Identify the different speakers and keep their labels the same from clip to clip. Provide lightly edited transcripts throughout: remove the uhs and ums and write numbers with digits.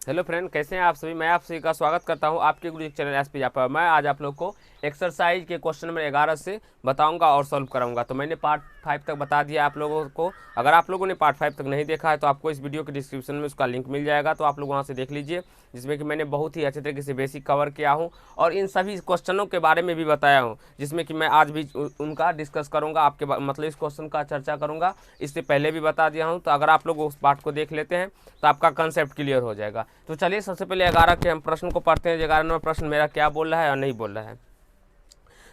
Speaker 1: Hello friend, कैसे हैं आप सभी। मैं आप सभी का स्वागत करता हूं आपके गुरु चैनल एसपी जापा। मैं आज आप लोग को एक्सरसाइज के क्वेश्चन नंबर 11 से बताऊंगा और सॉल्व कराऊंगा। तो मैंने पार्ट 5 तक बता दिया आप लोगों को। अगर आप लोगों ने पार्ट 5 तक नहीं देखा है तो आपको इस वीडियो के डिस्क्रिप्शन में उसका लिंक मिल जाएगा, तो आप लोग वहाँ से देख लीजिए, जिसमें कि मैंने बहुत ही अच्छे तरीके से बेसिक कवर किया हूँ और इन सभी क्वेश्चनों के बारे में भी बताया हूँ, जिसमें कि मैं आज भी उनका डिस्कस करूँगा, आपके मतलब इस क्वेश्चन का चर्चा करूँगा। इससे पहले भी बता दिया हूँ, तो अगर आप लोग उस पार्ट को देख लेते हैं तो आपका कंसेप्ट क्लियर हो जाएगा। तो चलिए सबसे पहले 11 के हम प्रश्न को पढ़ते हैं। 11 नंबर प्रश्न मेरा क्या बोल रहा है और नहीं बोल रहा है।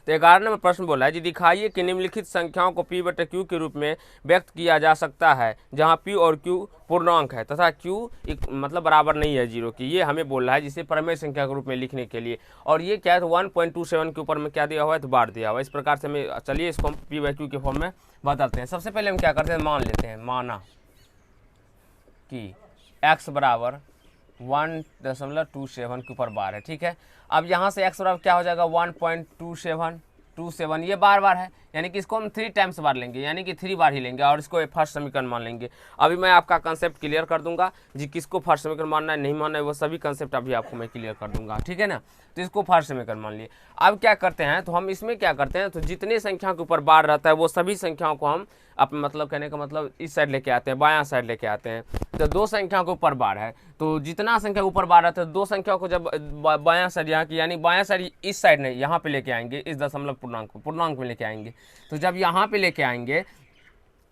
Speaker 1: तो 11 नंबर प्रश्न बोला है जी, दिखाइए कि निम्नलिखित संख्याओं को p बटे q के रूप में व्यक्त किया जा सकता है जहां p और q पूर्णांक है तथा q मतलब बराबर नहीं है जीरो की। ये हमें बोल रहा है जिसे परमेय संख्या के रूप में लिखने के लिए। और ये क्या है, तो 1.27 के ऊपर में क्या दिया हुआ है, तो बार दिया हुआ है। इस प्रकार से हमें, चलिए इसको हम p बाई क्यू के फॉर्म में बदलते हैं। सबसे पहले हम क्या करते हैं, मान लेते हैं, माना कि x बराबर 1.27 के ऊपर बार है। ठीक है, अब यहाँ से x बराबर क्या हो जाएगा, 1.27 ये बार बार है, यानी कि इसको हम 3 टाइम्स बार लेंगे, यानी कि 3 बार ही लेंगे और इसको फर्स्ट समीकरण मान लेंगे। अभी मैं आपका कंसेप्ट क्लियर कर दूंगा जी, किसको फर्स्ट समीकरण मानना है नहीं मानना है वो सभी कंसेप्ट अभी आपको मैं क्लियर कर दूंगा। ठीक है ना, तो इसको फर्स्ट समीकरण मान लिए। अब क्या करते हैं, तो हम इसमें क्या करते हैं, तो जितने संख्या के ऊपर बार रहता है वो सभी संख्याओं को हम अपने मतलब कहने का मतलब इस साइड लेके आते हैं, बायां साइड लेके आते हैं। तो 2 संख्या के ऊपर बार है, तो जितना संख्या ऊपर बार रहता है 2 संख्या को जब बायां साइड यहाँ की, यानी बायां साइड इस साइड नहीं, यहाँ पे लेके आएंगे, इस दशमलव पूर्णांक में लेके आएंगे। तो जब यहाँ पे लेके आएंगे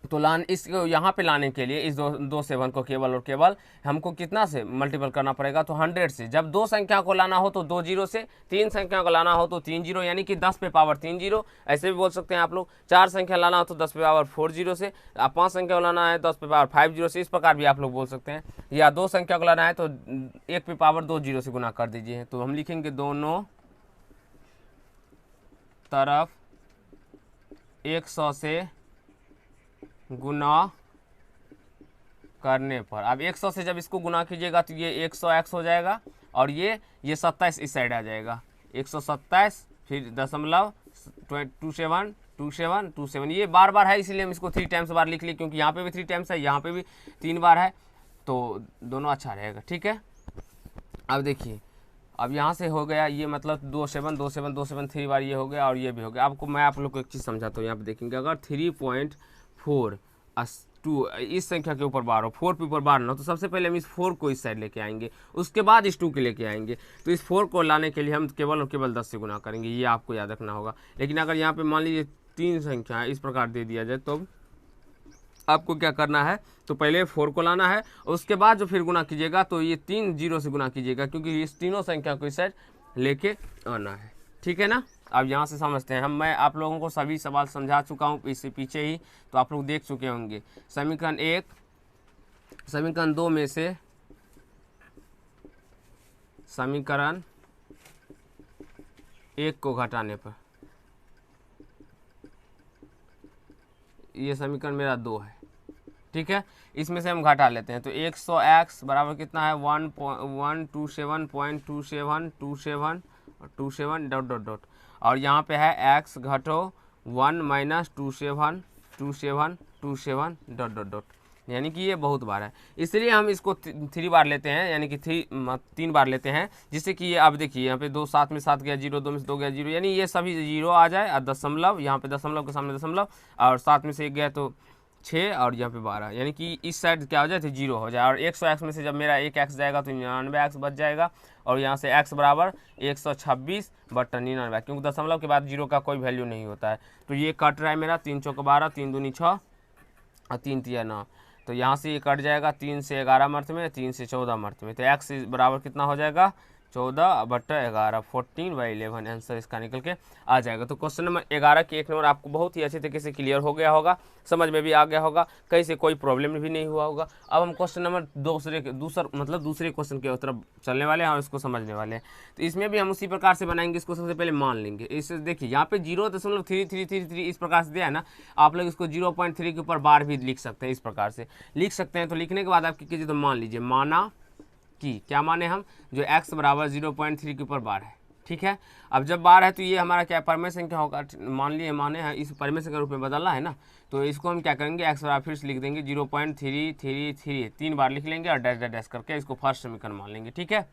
Speaker 1: तो इसको यहाँ पे लाने के लिए इस दो सेवन को केवल और केवल हमको कितना से मल्टीपल करना पड़ेगा, तो 100 से। जब 2 संख्या को लाना हो तो 2 जीरो से, 3 संख्या को लाना हो तो 3 जीरो, यानी कि 10 पे पावर 3 जीरो, ऐसे भी बोल सकते हैं आप लोग। 4 संख्या लाना हो तो 10 पे पावर 4 जीरो से, 5 संख्या को लाना है 10 पे पावर 5 जीरो से, इस प्रकार भी आप लोग बोल सकते हैं। या 2 संख्या को लाना है तो 1 पे पावर 2 जीरो से गुना कर दीजिए। तो हम लिखेंगे दोनों तरफ 100 से गुना करने पर, अब 100 से जब इसको गुना कीजिएगा तो ये 100x हो जाएगा और ये 27 इस साइड आ जाएगा, 127 फिर दशमलव 27 ये बार बार है, इसीलिए हम इसको 3 टाइम्स बार लिख लिए, क्योंकि यहाँ पे भी 3 टाइम्स है, यहाँ पे भी 3 बार है, तो दोनों अच्छा रहेगा। ठीक है, अब देखिए, अब यहाँ से हो गया ये मतलब 2 7 3 बार ये हो गया और ये भी हो गया। आपको मैं आप लोग को एक चीज़ समझाता हूँ, यहाँ पे देखेंगे, अगर 3.4 2 इस संख्या के ऊपर बार हो, 4 के ऊपर बार ना हो, तो सबसे पहले हम इस 4 को इस साइड लेके आएंगे, उसके बाद इस 2 के लेके आएंगे। तो इस 4 को लाने के लिए हम केवल और केवल 10 से गुना करेंगे, ये आपको याद रखना होगा। लेकिन अगर यहाँ पे मान लीजिए 3 संख्या इस प्रकार दे दिया जाए तो आपको क्या करना है, तो पहले 4 को लाना है, उसके बाद जो फिर गुना कीजिएगा तो ये 3 जीरो से गुना कीजिएगा, क्योंकि इस तीनों संख्या को इस साइड लेके आना है। ठीक है ना, अब यहाँ से समझते हैं हम। मैं आप लोगों को सभी सवाल समझा चुका हूँ इससे पीछे ही, तो आप लोग देख चुके होंगे। समीकरण 1 समीकरण 2 में से समीकरण 1 को घटाने पर, ये समीकरण मेरा 2 है। ठीक है, इसमें से हम घटा लेते हैं, तो 100x बराबर कितना है, 127.27 डॉट डॉट डॉट, और यहाँ पे है x घटो 1 माइनस 27 डॉट डॉट डॉट, यानी कि ये बहुत बार है, इसलिए हम इसको 3 बार लेते हैं, यानी कि 3 बार लेते हैं, जिससे कि ये अब देखिए यहाँ पे 2 7 में 7 गया जीरो, 2 में से 2 गया जीरो, यानी ये सभी जीरो आ जाए और दशमलव, यहाँ पे दशमलव के सामने दशमलव, और 7 में से 1 गया तो 6 और यहाँ पे 12, यानी कि इस साइड क्या हो जाए तो जीरो हो जाए। और 100x में से जब मेरा 1x जाएगा तो 99x बच जाएगा, और यहाँ से x बराबर 126/99, क्योंकि दशमलव के बाद जीरो का कोई वैल्यू नहीं होता है। तो ये कट रहा है मेरा 3 चौक 12, 3 दूनी 6 और 3 तिया 9, तो यहाँ से ये कट जाएगा 3 से 11 मर्थ में, 3 से 14 मर्थ में, तो x बराबर कितना हो जाएगा, 14/11, 14/11 आंसर इसका निकल के आ जाएगा। तो क्वेश्चन नंबर 11 के 1 नंबर आपको बहुत ही अच्छे तरीके से क्लियर हो गया होगा, समझ में भी आ गया होगा, कहीं से कोई प्रॉब्लम भी नहीं हुआ होगा। अब हम क्वेश्चन नंबर दूसरे क्वेश्चन की तरफ चलने वाले हैं और इसको समझने वाले हैं। तो इसमें भी हम उसी प्रकार से बनाएंगे, इसको सबसे पहले मान लेंगे। इसे देखिए, यहाँ पे 0.3333 इस प्रकार से दिया है ना, आप लोग इसको 0.3 के ऊपर बार भी लिख सकते हैं, इस प्रकार से लिख सकते हैं। तो लिखने के बाद आप क्या कीजिए, तो मान लीजिए, माना कि क्या माने हम, जो x बराबर 0.3 के ऊपर बार है, ठीक है। अब जब बार है तो ये हमारा क्या परिमेय संख्या होगा, मान लिए माने हैं इस परिमेय संख्या रूप में बदलना है ना, तो इसको हम क्या करेंगे एक्स बराबर फिर से लिख देंगे 0.333, 3 बार लिख लेंगे और डैश डैश डैश करके इसको फर्स्ट समीकरण मान लेंगे। ठीक है,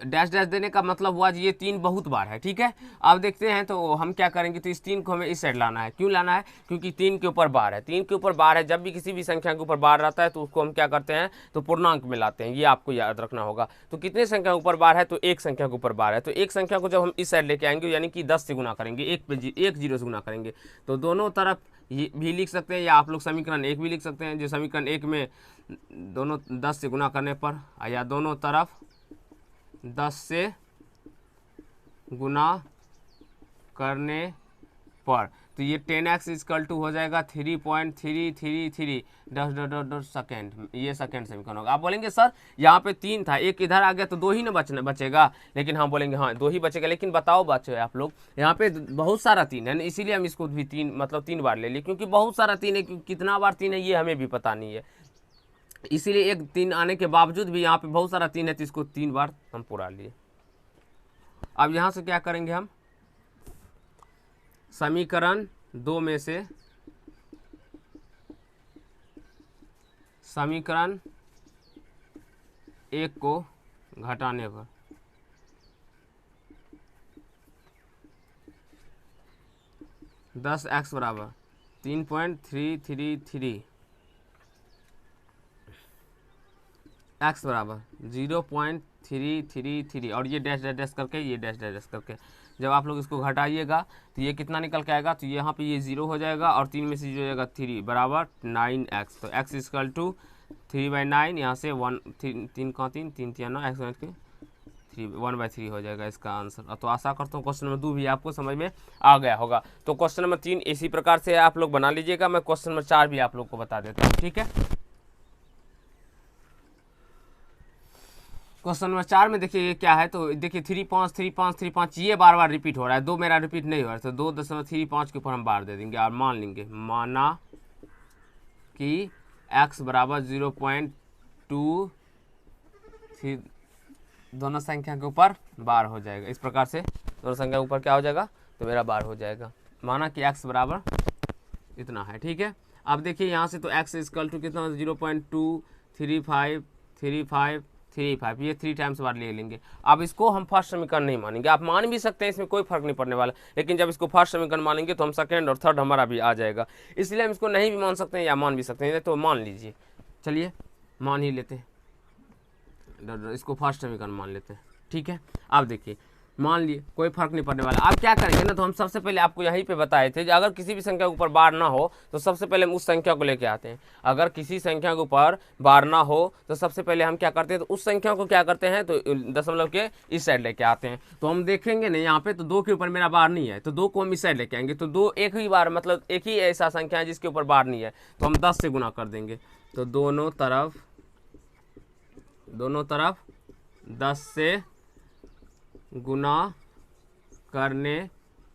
Speaker 1: डैश डैश देने का मतलब हुआ ये 3 बहुत बार है। ठीक है, अब देखते हैं तो हम क्या करेंगे, तो इस 3 को हमें इस साइड लाना है। क्यों लाना है, क्योंकि 3 के ऊपर बार है, 3 के ऊपर बार है। जब भी किसी भी संख्या के ऊपर बार रहता है तो उसको हम क्या करते हैं, तो पूर्णांक में लाते हैं, ये आपको याद रखना होगा। तो कितने संख्या के ऊपर बार है, तो एक संख्या के ऊपर बार है, तो एक संख्या को जब हम इस साइड लेके आएंगे यानी कि 10 से गुना करेंगे, एक जीरो से गुना करेंगे, तो दोनों तरफ ये भी लिख सकते हैं, या आप लोग समीकरण 1 भी लिख सकते हैं, जो समीकरण 1 में दोनों 10 से गुना करने पर, या दोनों तरफ 10 से गुना करने पर, तो ये 10x इक्वल टू हो जाएगा 3.333 dot dot dot dot second, ये सेकेंड समीकरण होगा। आप बोलेंगे सर यहाँ पे 3 था, एक इधर आ गया तो 2 ही ना बचेगा, लेकिन हम बोलेंगे हाँ 2 ही बचेगा, लेकिन बताओ बच्चों आप लोग यहाँ पे बहुत सारा 3 है ना, इसीलिए हम इसको भी 3 मतलब 3 बार ले लिए, क्योंकि बहुत सारा 3 है, कितना बार 3 है ये हमें भी पता नहीं है, इसीलिए एक 3 आने के बावजूद भी यहाँ पे बहुत सारा 3 है तो इसको 3 बार हम पूरा लिए। अब यहाँ से क्या करेंगे हम, समीकरण 2 में से समीकरण 1 को घटाने पर 10x बराबर 3.333, x बराबर 0.333 और ये डैश डैश डैश करके, ये डैश डैश डैश करके जब आप लोग इसको घटाइएगा तो ये कितना निकल के आएगा, तो यहाँ पे ये 0 हो जाएगा और 3 में से 0 हो जाएगा 3 बराबर 9x, तो x इक्वल टू 3/9, यहाँ से 1 3 का 3 3 3 9 x के 1/3 हो जाएगा इसका आंसर। तो आशा करता हूँ क्वेश्चन नंबर 2 भी आपको समझ में आ गया होगा। तो क्वेश्चन नंबर 3 इसी प्रकार से आप लोग बना लीजिएगा, मैं क्वेश्चन नंबर 4 भी आप लोग को बता देता हूँ। ठीक है, क्वेश्चन नंबर 4 में देखिए ये क्या है, तो देखिए 3 5 3 5 3 5 ये बार बार रिपीट हो रहा है, 2 मेरा रिपीट नहीं हो रहा है, तो 2.35 के ऊपर हम बार दे देंगे और मान लेंगे, माना कि x बराबर 0.2 दोनों संख्या के ऊपर बार हो जाएगा। इस प्रकार से दोनों संख्या के ऊपर क्या हो जाएगा, तो मेरा बार हो जाएगा, माना कि x बराबर इतना है। ठीक है, अब देखिए यहाँ से तो x इक्वल टू कितना 0.235 ये 3 टाइम्स बार ले लेंगे। अब इसको हम फर्स्ट समीकरण नहीं मानेंगे, आप मान भी सकते हैं, इसमें कोई फर्क नहीं पड़ने वाला, लेकिन जब इसको फर्स्ट समीकरण मानेंगे तो हम सेकंड और थर्ड हमारा भी आ जाएगा, इसलिए हम इसको नहीं भी मान सकते हैं या मान भी सकते हैं, तो मान लीजिए, चलिए मान ही लेते हैं, इसको फर्स्ट समीकरण मान लेते हैं। ठीक है, अब देखिए मान लिए कोई फर्क नहीं पड़ने वाला। अब क्या करेंगे ना, तो हम सबसे पहले आपको यहीं पे बताए थे कि अगर किसी भी संख्या के ऊपर बार ना हो तो सबसे पहले हम उस संख्या को लेके आते हैं। अगर किसी संख्या के ऊपर बार ना हो तो सबसे पहले हम क्या करते हैं, तो उस संख्या को क्या करते हैं, तो दशमलव के इस साइड लेके आते हैं। तो हम देखेंगे ना यहाँ पे तो 2 के ऊपर मेरा बार नहीं है, तो 2 को हम इस साइड लेके आएंगे, तो 2 एक ही बार मतलब एक ही ऐसा संख्या है जिसके ऊपर बार नहीं है, तो हम 10 से गुना कर देंगे, तो दोनों तरफ 10 से गुना करने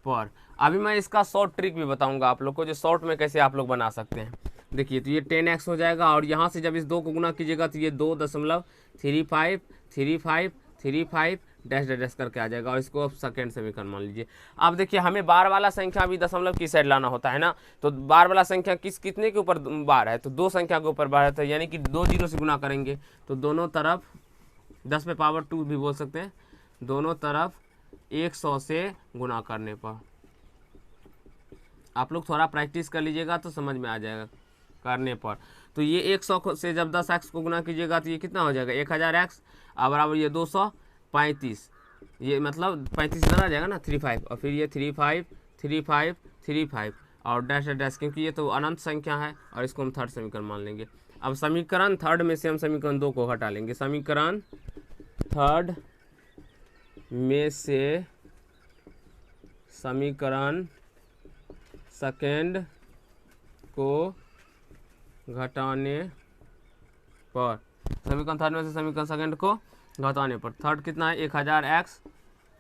Speaker 1: पर। अभी मैं इसका शॉर्ट ट्रिक भी बताऊंगा आप लोग को, जो शॉर्ट में कैसे आप लोग बना सकते हैं। देखिए तो ये 10x हो जाएगा और यहाँ से जब इस 2 को गुना कीजिएगा तो ये 2.35 डैश डैश करके आ जाएगा, और इसको अब सेकेंड समीकरण मान लीजिए। अब देखिए हमें बार वाला संख्या भी दशमलव की साइड लाना होता है ना, तो बार वाला संख्या कितने के ऊपर बार है, तो 2 संख्या के ऊपर बार है, तो यानी कि 2 जीरो से गुना करेंगे, तो दोनों तरफ 10 पे पावर 2 भी बोल सकते हैं, दोनों तरफ 100 से गुना करने पर। आप लोग थोड़ा प्रैक्टिस कर लीजिएगा तो समझ में आ जाएगा, करने पर। तो ये 100 से जब 10x को गुना कीजिएगा तो ये कितना हो जाएगा 1000x, और बराबर ये 235, ये मतलब 35 इधर आ जाएगा ना 35, और फिर ये 35 और डैश डैश, क्योंकि ये तो अनंत संख्या है, और इसको हम थर्ड समीकरण मान लेंगे। अब समीकरण थर्ड में से हम समीकरण 2 को हटा लेंगे, समीकरण थर्ड में से समीकरण सेकेंड को घटाने पर, समीकरण थर्ड में से समीकरण सेकेंड को घटाने पर थर्ड कितना है 1000x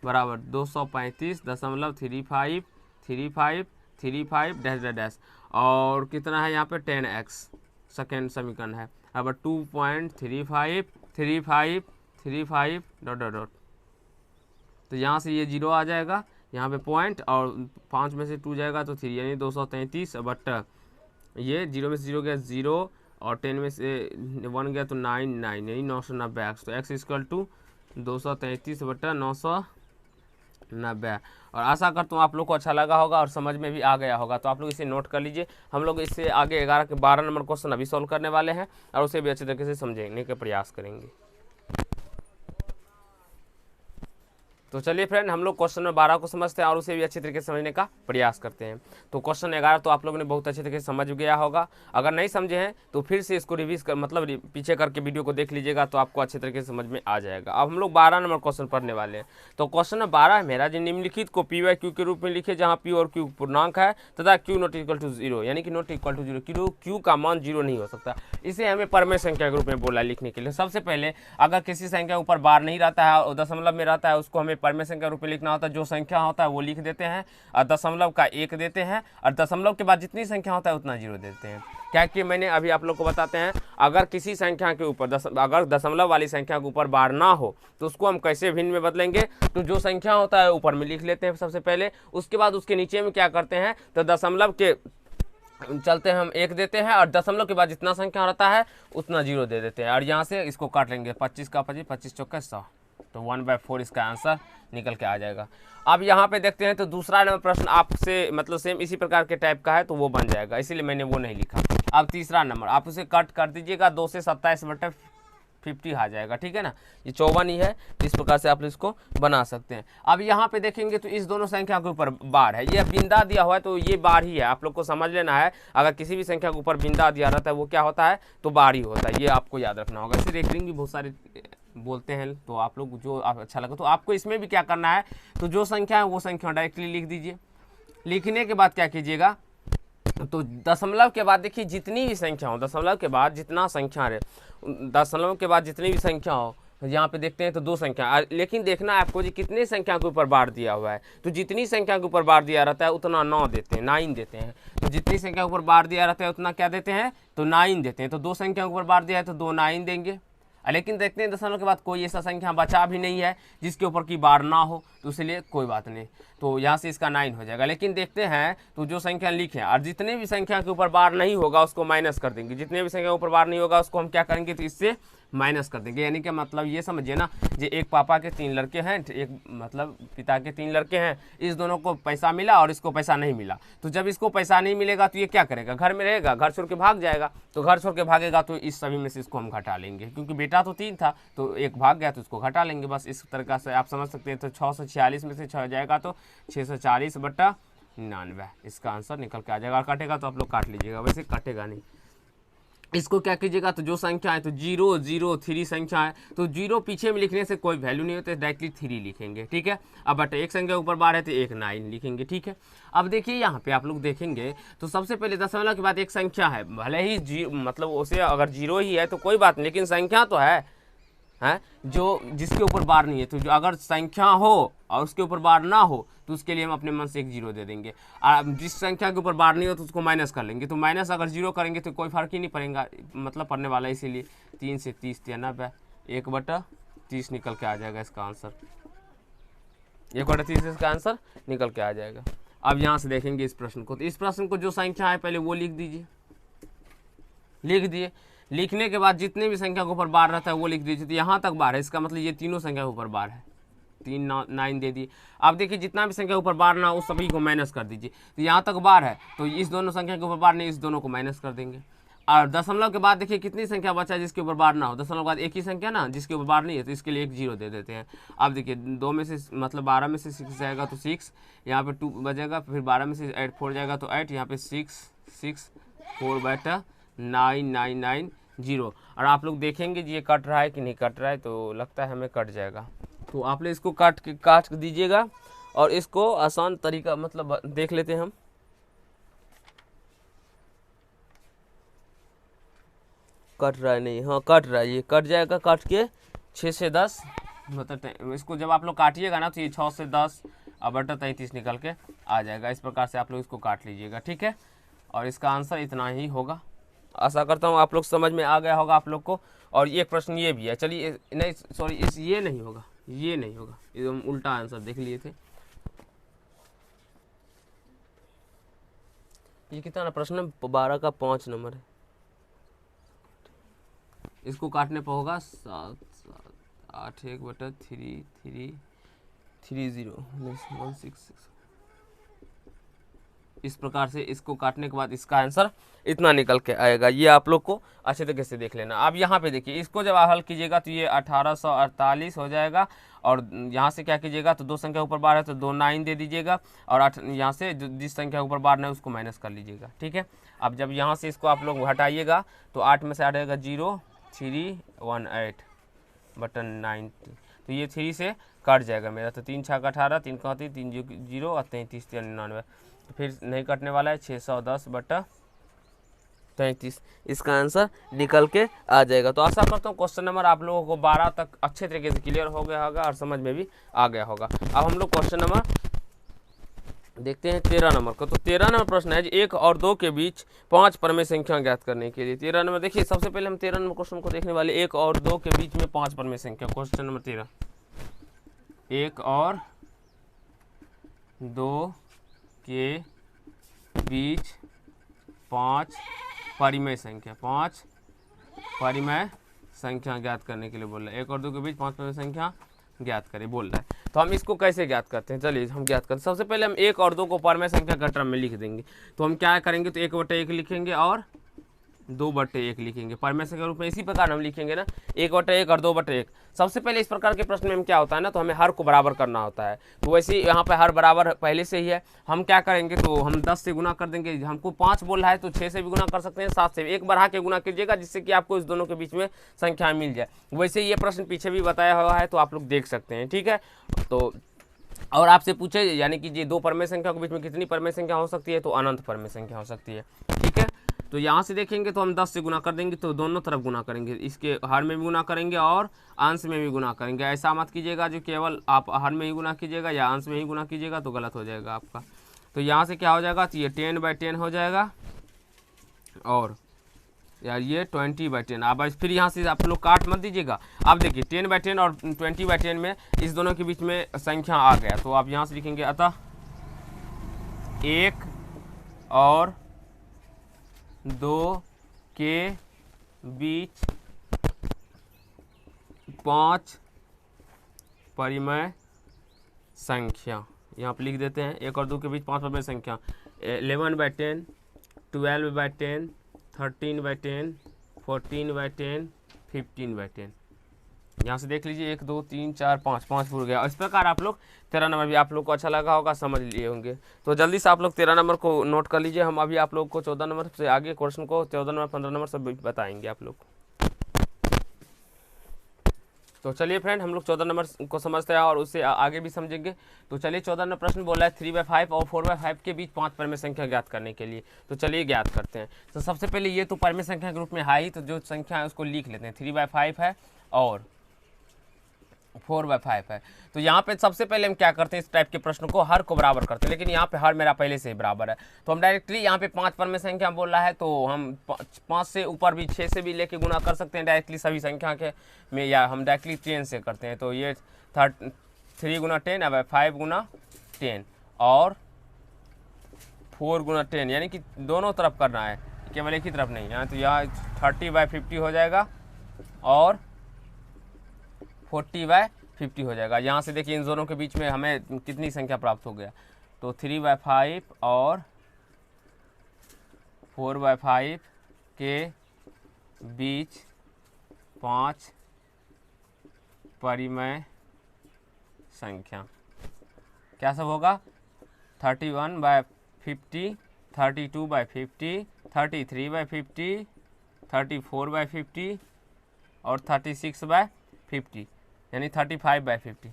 Speaker 1: बराबर 235.35 डैश डैश, और कितना है यहाँ पे 10x सेकेंड समीकरण है, अब 2.35 डॉट डॉट डॉट तो यहाँ से ये 0 आ जाएगा, यहाँ पे पॉइंट, और 5 में से 2 जाएगा तो 3, यानी 233 बट ये 0 में से 0 गया 0, और 10 में से 1 गया तो 9, यानी 990 एक्स। तो एक्स इक्वल टू 233 बटा 990। और आशा करता हूँ आप लोग को अच्छा लगा होगा और समझ में भी आ गया होगा। तो आप लोग इसे नोट कर लीजिए। हम लोग इससे आगे 11 के 12 नंबर क्वेश्चन अभी सॉल्व करने वाले हैं और उसे भी अच्छे तरीके से समझने का प्रयास करेंगे। तो चलिए फ्रेंड, हम लोग क्वेश्चन नंबर 12 को समझते हैं और उसे भी अच्छी तरीके से समझने का प्रयास करते हैं। तो क्वेश्चन 11 तो आप लोगों ने बहुत अच्छे तरीके से समझ गया होगा। अगर नहीं समझे हैं तो फिर से इसको रिवीज कर मतलब पीछे करके वीडियो को देख लीजिएगा, तो आपको अच्छे तरीके से समझ में आ जाएगा। अब हम लोग 12 नंबर क्वेश्चन पढ़ने वाले हैं। तो क्वेश्चन नंबर 12 है मेरा, जो निम्नलिखित को पी वाई क्यू के रूप में लिखे, जहाँ पी और क्यू पूर्णांक है तथा क्यू नॉट इक्वल टू 0, यानी कि नॉट इक्वल टू 0, क्यू का मान 0 नहीं हो सकता। इसे हमें परमेय संख्या के रूप में बोला लिखने के लिए। सबसे पहले अगर किसी संख्या के ऊपर बार नहीं रहता है और दशमलव में रहता है, उसको हमें परमेय संख्या रूप में लिखना होता है। जो संख्या होता है वो लिख देते हैं और दशमलव का 1 देते हैं, और दशमलव के बाद जितनी संख्या होता है उतना 0 देते हैं। क्या कि मैंने अभी आप लोग को बताते हैं, अगर किसी संख्या के ऊपर अगर दशमलव वाली संख्या के ऊपर बार ना हो तो उसको हम कैसे भिन्न में बदलेंगे। तो जो संख्या होता है ऊपर में लिख लेते हैं सबसे पहले, उसके बाद उसके नीचे में क्या करते हैं, तो दशमलव के चलते हैं हम 1 देते हैं, और दशमलव के बाद जितना संख्या रहता है उतना 0 दे देते हैं। और यहाँ से इसको काट लेंगे, 25 का 25, 25 चौका 100, तो 1/4 इसका आंसर निकल के आ जाएगा। अब यहाँ पे देखते हैं तो दूसरा नंबर प्रश्न आपसे मतलब सेम इसी प्रकार के टाइप का है, तो वो बन जाएगा, इसीलिए मैंने वो नहीं लिखा। अब तीसरा नंबर आप उसे कट कर दीजिएगा, 2 से 27/50 आ जाएगा, ठीक है ना। ये 54 ही है, इस प्रकार से आप इसको बना सकते हैं। अब यहाँ पे देखेंगे तो इस दोनों संख्या के ऊपर बार है, ये बिंदा दिया हुआ है तो ये बार ही है, आप लोग को समझ लेना है। अगर किसी भी संख्या के ऊपर बिंदा दिया रहता है वो क्या होता है, तो बार ही होता है, ये आपको याद रखना होगा। इसे रेकरिंग भी बहुत सारे बोलते हैं, तो आप लोग जो अच्छा लगे तो आपको इसमें भी क्या करना है, तो जो संख्या है वो संख्या डायरेक्टली लिख दीजिए। लिखने के बाद क्या कीजिएगा, तो दशमलव के बाद देखिए जितनी भी संख्या हो, दशमलव के बाद जितना संख्या रहे, दशमलव के बाद जितनी भी संख्या हो, यहाँ पे देखते हैं तो 2 संख्या, लेकिन देखना है आपको जी कितने संख्या के ऊपर बार दिया हुआ है। तो जितनी संख्या के ऊपर बार दिया रहता है उतना 9 देते हैं, 9 देते हैं। तो जितनी संख्या के ऊपर बार दिया रहता है उतना क्या देते हैं, तो 9 देते हैं। तो 2 संख्या के ऊपर बार दिया है तो 2 9 देंगे। लेकिन देखते हैं दशमलव के बाद कोई ऐसा संख्या बचा भी नहीं है जिसके ऊपर की बार ना हो, तो इसलिए कोई बात नहीं, तो यहाँ से इसका 9 हो जाएगा। लेकिन देखते हैं तो जो संख्या लिखे और जितने भी संख्या के ऊपर बार नहीं होगा उसको माइनस कर देंगे, जितने भी संख्या के ऊपर बार नहीं होगा उसको हम क्या करेंगे, तो इससे माइनस कर देंगे। यानी कि मतलब ये समझिए ना, जो एक पापा के 3 लड़के हैं, एक मतलब पिता के 3 लड़के हैं, इस दोनों को पैसा मिला और इसको पैसा नहीं मिला। तो जब इसको पैसा नहीं मिलेगा तो ये क्या करेगा, घर में रहेगा, घर छोड़ के भाग जाएगा। तो घर छोड़ के भागेगा तो इस सभी में से इसको हम घटा लेंगे, क्योंकि बेटा तो 3 था तो एक भाग गया तो इसको घटा लेंगे। बस इस तरीका से आप समझ सकते हैं। तो 646 में से 6 जाएगा तो 640/99 इसका आंसर निकल के आ जाएगा। और कटेगा तो आप लोग काट लीजिएगा, वैसे कटेगा नहीं। इसको क्या कीजिएगा, तो जो संख्या है तो 0 0 3 संख्या है, तो 0 पीछे में लिखने से कोई वैल्यू नहीं होता, डायरेक्टली 3 लिखेंगे, ठीक है। अब बट एक संख्या ऊपर बार है तो 1 9 लिखेंगे, ठीक है। अब देखिए यहाँ पे आप लोग देखेंगे तो सबसे पहले दशमलव के बाद एक संख्या है, भले ही मतलब उसे अगर 0 ही है तो कोई बात नहीं, लेकिन संख्या तो है जो जिसके ऊपर बार नहीं है। तो जो अगर संख्या हो और उसके ऊपर बार ना हो तो उसके लिए हम अपने मन से एक 0 दे देंगे। और जिस संख्या के ऊपर बार नहीं हो तो उसको माइनस कर लेंगे। तो माइनस अगर 0 करेंगे तो कोई फर्क ही नहीं पड़ेगा, मतलब पड़ने वाला है। इसीलिए 3 से 30 या 90 1/30 निकल के आ जाएगा इसका आंसर, 1/30 इसका आंसर निकल के आ जाएगा। अब यहाँ से देखेंगे इस प्रश्न को, तो इस प्रश्न को जो संख्या है पहले वो लिख दीजिए, लिख दिए। लिखने के बाद जितने भी संख्या के ऊपर बार रहता है वो लिख दीजिए। तो यहाँ तक बार है, इसका मतलब ये तीनों संख्या के ऊपर बार है, 3 9 दे दिए। अब देखिए जितना भी संख्या के ऊपर बार ना हो उस सभी को माइनस कर दीजिए। तो यहाँ तक बार है तो इस दोनों संख्या के ऊपर बार नहीं, इस दोनों को माइनस कर देंगे। और दशमलव के बाद देखिए कितनी संख्या बचा है जिसके ऊपर बार ना हो, दशमलव के बाद एक ही संख्या ना जिसके ऊपर बार नहीं है, तो इसके लिए एक 0 दे देते हैं। अब देखिए 2 में से मतलब 12 में से 6 जाएगा तो 6, यहाँ पे 2 बचेगा, फिर 12 में से 4 जाएगा तो 8, यहाँ पे 6 6 4/9 9 9 0। और आप लोग देखेंगे ये कट रहा है कि नहीं कट रहा है, तो लगता है हमें कट जाएगा। तो आप लोग इसको काट दीजिएगा और इसको आसान तरीका मतलब देख लेते हैं हम। कट रहा है नहीं, हाँ कट रहा है, ये कट जाएगा। काट के 6 से 10 मतलब इसको जब आप लोग काटिएगा ना तो ये 6 से 10 /33 निकल के आ जाएगा। इस प्रकार से आप लोग इसको काट लीजिएगा, ठीक है। और इसका आंसर इतना ही होगा। आशा करता हूँ आप लोग समझ में आ गया होगा आप लोग को। और ये प्रश्न ये भी है, चलिए नहीं सॉरी ये नहीं होगा, ये नहीं होगा, ये हम उल्टा आंसर देख लिए थे। ये कितना ना प्रश्न 12 का 5 नंबर है। इसको काटने पर होगा 7 8/3 इस प्रकार से इसको काटने के बाद इसका आंसर इतना निकल के आएगा। ये आप लोग को अच्छे तरीके से देख लेना। अब यहाँ पे देखिए, इसको जब आप हल कीजिएगा तो ये 1848 हो जाएगा, और यहाँ से क्या कीजिएगा तो 2 संख्या ऊपर बार है तो 2 9 दे दीजिएगा, और यहाँ से जिस संख्या ऊपर बार है उसको माइनस कर लीजिएगा, ठीक है। अब जब यहाँ से इसको आप लोग हटाइएगा तो 8 में से हटाएगा 0,318/90, तो ये 3 से कट जाएगा मेरा, तो 3 6 का 18, 3 का 3 0 और 33 99, तो फिर नहीं कटने वाला है, 610/33 इसका आंसर निकल के आ जाएगा। तो आशा करता हूँ क्वेश्चन नंबर आप लोगों को 12 तक अच्छे तरीके से क्लियर हो गया होगा और समझ में भी आ गया होगा। अब हम लोग क्वेश्चन नंबर देखते हैं 13 नंबर को। तो 13 नंबर प्रश्न है 1 और 2 के बीच 5 परमेय संख्या ज्ञात करने के लिए। 13 नंबर देखिए, सबसे पहले हम 13 नंबर क्वेश्चन को देखने वाले 1 और 2 के बीच में 5 परमेय संख्या। क्वेश्चन नंबर 13, 1 और 2 के बीच 5 परिमेय संख्या, 5 परिमेय संख्या ज्ञात करने के लिए बोल रहा है। 1 और 2 के बीच 5 परिमेय संख्या ज्ञात करें बोल रहा है। तो हम इसको कैसे ज्ञात करते हैं, चलिए हम ज्ञात करते हैं। सबसे पहले हम 1 और 2 को परमेय संख्या का टर्म में लिख देंगे। तो हम क्या करेंगे, तो 1/1 लिखेंगे और 2/1 लिखेंगे परमेय संख्या के रूप में। इसी प्रकार हम लिखेंगे ना 1/1 और 2/1। सबसे पहले इस प्रकार के प्रश्न में क्या होता है ना, तो हमें हर को बराबर करना होता है। तो वैसे ही यहाँ पे हर बराबर पहले से ही है। हम क्या करेंगे, तो हम 10 से गुना कर देंगे। हमको 5 बोल रहा है तो 6 से भी गुना कर सकते हैं, 7 से भी। 1 बढ़ा के गुना कीजिएगा जिससे कि आपको इस दोनों के बीच में संख्या मिल जाए। वैसे ये प्रश्न पीछे भी बताया हुआ है तो आप लोग देख सकते हैं, ठीक है। तो और आपसे पूछे यानी कि ये 2 परमेय संख्या के बीच में कितनी परमेय संख्या हो सकती है, तो अनंत परमेय संख्या हो सकती है, ठीक है। तो यहाँ से देखेंगे तो हम 10 से गुना कर देंगे, तो दोनों तरफ गुना करेंगे, इसके हर में भी गुना करेंगे और अंश में भी गुना करेंगे। ऐसा मत कीजिएगा जो केवल आप हर में ही गुना कीजिएगा या अंश में ही गुना कीजिएगा, तो गलत हो जाएगा आपका। तो यहाँ से क्या हो जाएगा, तो ये 10/10 हो जाएगा और यार ये 20/10। अब फिर यहाँ से आप लोग काट मत दीजिएगा। अब देखिए 10/10 और 20/10 में इस दोनों के बीच में संख्या आ गया, तो आप यहाँ से लिखेंगे अतः 1 और 2 के बीच 5 परिमेय संख्या। यहाँ पर लिख देते हैं 1 और 2 के बीच 5 परिमेय संख्या। 11/10, 12/10, 13/10, 14/10, 15/10। यहाँ से देख लीजिए 1 2 3 4 5 5 पूरा गया। इस प्रकार आप लोग 13 नंबर भी आप लोग को अच्छा लगा होगा, समझ लिए होंगे। तो जल्दी से आप लोग 13 नंबर को नोट कर लीजिए। हम अभी आप लोग को 14 नंबर से आगे क्वेश्चन को 14 नंबर 15 नंबर सब बताएंगे आप लोग। तो चलिए फ्रेंड, हम लोग 14 नंबर को समझते हैं और उससे आगे भी समझेंगे। तो चलिए 14 नंबर प्रश्न बोला है 3/5 और 4/5 के बीच 5 परमेय संख्या ज्ञात करने के लिए। तो चलिए ज्ञात करते हैं। तो सबसे पहले ये तो परमेय संख्या के रूप में है ही, तो जो संख्या है उसको लिख लेते हैं। 3/5 है और 4/5 है। तो यहाँ पे सबसे पहले हम क्या करते हैं, इस टाइप के प्रश्न को हर को बराबर करते हैं, लेकिन यहाँ पे हर मेरा पहले से ही बराबर है। तो हम डायरेक्टली यहाँ पे 5 परमेय संख्या बोल रहा है, तो हम 5 से ऊपर भी 6 से भी लेके गुना कर सकते हैं डायरेक्टली सभी संख्या के में, या हम डायरेक्टली 10 से करते हैं। तो ये 3 × 10 अब 5 × 10 और 4 × 10, यानी कि दोनों तरफ करना है, केवल एक ही तरफ नहीं है। तो यहाँ 30/50 हो जाएगा और 40/50 हो जाएगा। यहाँ से देखिए इन दोनों के बीच में हमें कितनी संख्या प्राप्त हो गया, तो 3/5 और 4/5 के बीच 5 परिमेय संख्या क्या सब होगा, 31/50, 32/50, 33/50, 34/50 और 36/50, यानी 35/50।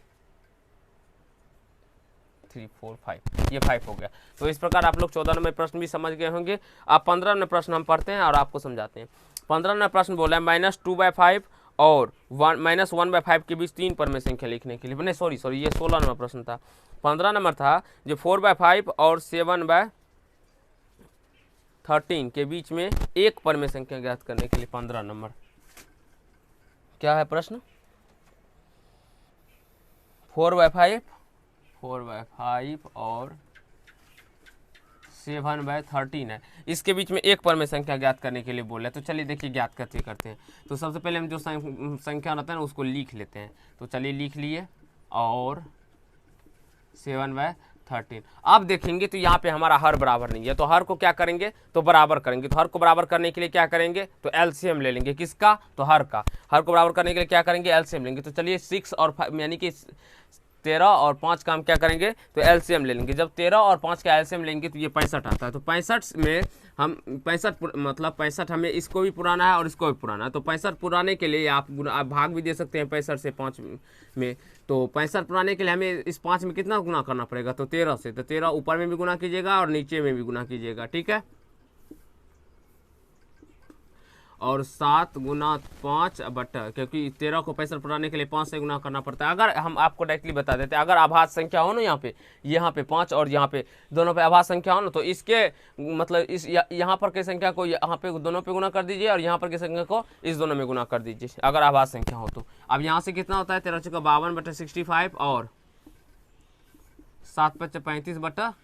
Speaker 1: 3 4 5, ये 5 हो गया। तो इस प्रकार आप लोग 14 नंबर प्रश्न भी समझ गए होंगे। अब 15 नंबर प्रश्न हम पढ़ते हैं और आपको समझाते हैं। 15 नंबर प्रश्न बोला है -2/5 और -1/5 के बीच 3 परमेय संख्या लिखने के लिए। नहीं सॉरी ये 16 नंबर प्रश्न था। 15 नंबर था जो 4/5 और 7/13 के बीच में 1 परमेय संख्या ज्ञात करने के लिए। 15 नंबर क्या है प्रश्न, 4/5 और 7/13 है। इसके बीच में एक परमेय संख्या ज्ञात करने के लिए बोला है। तो चलिए देखिए ज्ञात कैसे करते हैं। तो सबसे पहले हम जो संख्या रहता है ना उसको लिख लेते हैं। तो चलिए लिख लिए और 7/13। अब देखेंगे तो यहाँ पे हमारा हर बराबर नहीं है, तो हर को क्या करेंगे, तो बराबर करेंगे। तो हर को बराबर करने के लिए क्या करेंगे, तो एलसीएम ले लेंगे। किसका, तो हर का। हर को बराबर करने के लिए क्या करेंगे, एलसीएम लेंगे। तो चलिए 6 और 5 यानी कि 13 और 5 का हम क्या करेंगे, तो एलसीएम ले लेंगे। जब 13 और 5 का एलसीएम लेंगे तो ये 65 आता है। तो 65 में हम 65 मतलब 65 हमें इसको भी पुराना है और इसको भी पुराना है। तो 65 पुराने के लिए आप भाग भी दे सकते हैं 65 से 5 में। तो 65 पुराने के लिए हमें इस 5 में कितना गुना करना पड़ेगा, तो 13 से। तो 13 ऊपर में भी गुना कीजिएगा और नीचे में भी गुना कीजिएगा, ठीक है। और 7 गुना 5 बटा, क्योंकि 13 को 65 पुराने के लिए 5 से गुना करना पड़ता है। अगर हम आपको डायरेक्टली बता देते हैं, अगर आभाज्य संख्या हो ना यहाँ पे 5 और यहाँ पे दोनों पे आभाज्य संख्या हो ना, तो इसके मतलब इस यहाँ पर की संख्या को यहाँ पे दोनों पे गुना कर दीजिए और यहाँ पर की संख्या को इस दोनों में गुना कर दीजिए, अगर आभाज्य संख्या हो तो। अब यहाँ से कितना होता है, 13 चौका 52/65 और 7 × 35 बटा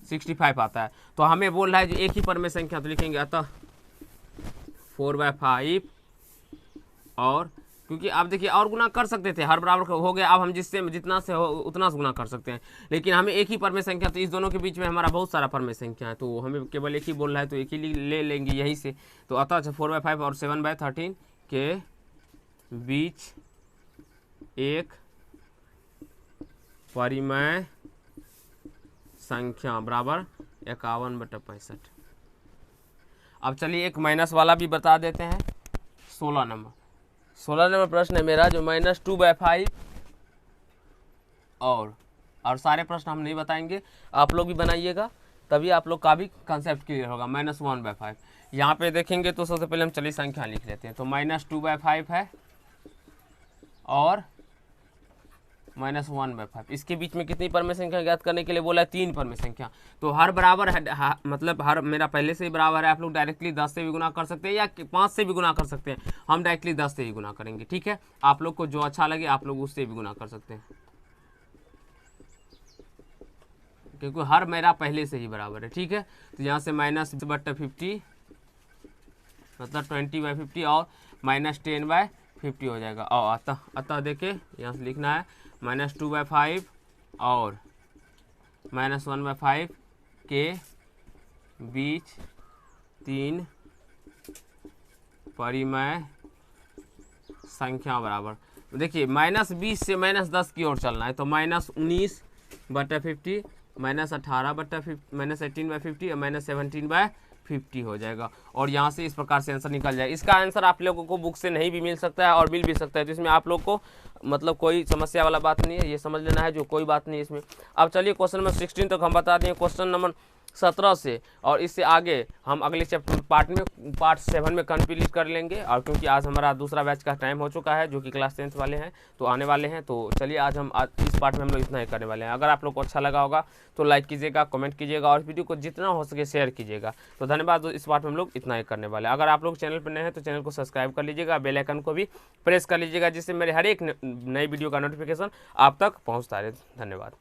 Speaker 1: 65 आता है। तो हमें बोल रहा है जो एक ही परमेय संख्या, तो लिखेंगे अतः 4/5 और, क्योंकि आप देखिए और गुना कर सकते थे, हर बराबर हो गया। अब हम जिससे जितना से हो उतना से गुना कर सकते हैं, लेकिन हमें एक ही परमेय संख्या, तो इस दोनों के बीच में हमारा बहुत सारा परमेय संख्या है, तो हमें केवल एक ही बोल रहा है, तो एक ही ले लेंगे यहीं से। तो अतः 4/5 और 7/13 के बीच एक परिमेय संख्या बराबर 51/65। अब चलिए एक माइनस वाला भी बता देते हैं। 16 नंबर प्रश्न है मेरा, जो -2/5 और सारे प्रश्न हम नहीं बताएंगे, आप लोग भी बनाइएगा, तभी आप लोग का भी कंसेप्ट क्लियर होगा। -1/5 यहाँ पे देखेंगे तो सबसे पहले हम चलिए संख्या लिख लेते हैं। तो -2/5 है और -1/5, इसके बीच में कितनी परमेय संख्या ज्ञात करने के लिए बोला है, 3 परमेय संख्या। तो हर बराबर है, मतलब हर मेरा पहले से ही बराबर है। आप लोग डायरेक्टली 10 से भी गुना कर सकते हैं या 5 से भी गुना कर सकते हैं। हम डायरेक्टली 10 से ही गुना करेंगे, ठीक है। आप लोग को जो अच्छा लगे आप लोग उससे भी गुना कर सकते हैं, क्योंकि हर मेरा पहले से ही बराबर है, ठीक है। तो यहाँ से -50 मतलब 20/50 और -10/50 हो जाएगा। और अतः देखिए यहाँ से लिखना है -2/5 और -1/5 के बीच 3 परिमेय संख्या बराबर। देखिए -20 से -10 की ओर चलना है, तो -19/50 -18/50 -18/50 और -17/50 हो जाएगा। और यहाँ से इस प्रकार से आंसर निकल जाए। इसका आंसर आप लोगों को बुक से नहीं भी मिल सकता है और मिल भी सकता है, तो इसमें आप लोग को मतलब कोई समस्या वाला बात नहीं है, ये समझ लेना है जो कोई बात नहीं है इसमें। अब चलिए क्वेश्चन नंबर 16 तक हम बता दें। क्वेश्चन नंबर 17 से और इससे आगे हम अगले चैप्टर पार्ट 7 में कंप्लीट कर लेंगे। और क्योंकि आज हमारा दूसरा बैच का टाइम हो चुका है, जो कि क्लास 10th वाले हैं तो आने वाले हैं, तो चलिए आज इस पार्ट में हम लोग इतना ही करने वाले हैं। अगर आप लोग को अच्छा लगा होगा तो लाइक कीजिएगा, कमेंट कीजिएगा और वीडियो को जितना हो सके शेयर कीजिएगा। तो धन्यवाद। इस पार्ट में हम लोग इतना ही करने वाले हैं। अगर आप लोग चैनल पर नए हैं तो चैनल को सब्सक्राइब कर लीजिएगा, बेल आइकन को भी प्रेस कर लीजिएगा, जिससे मेरे हर एक नई वीडियो का नोटिफिकेशन आप तक पहुँचता रहे। धन्यवाद।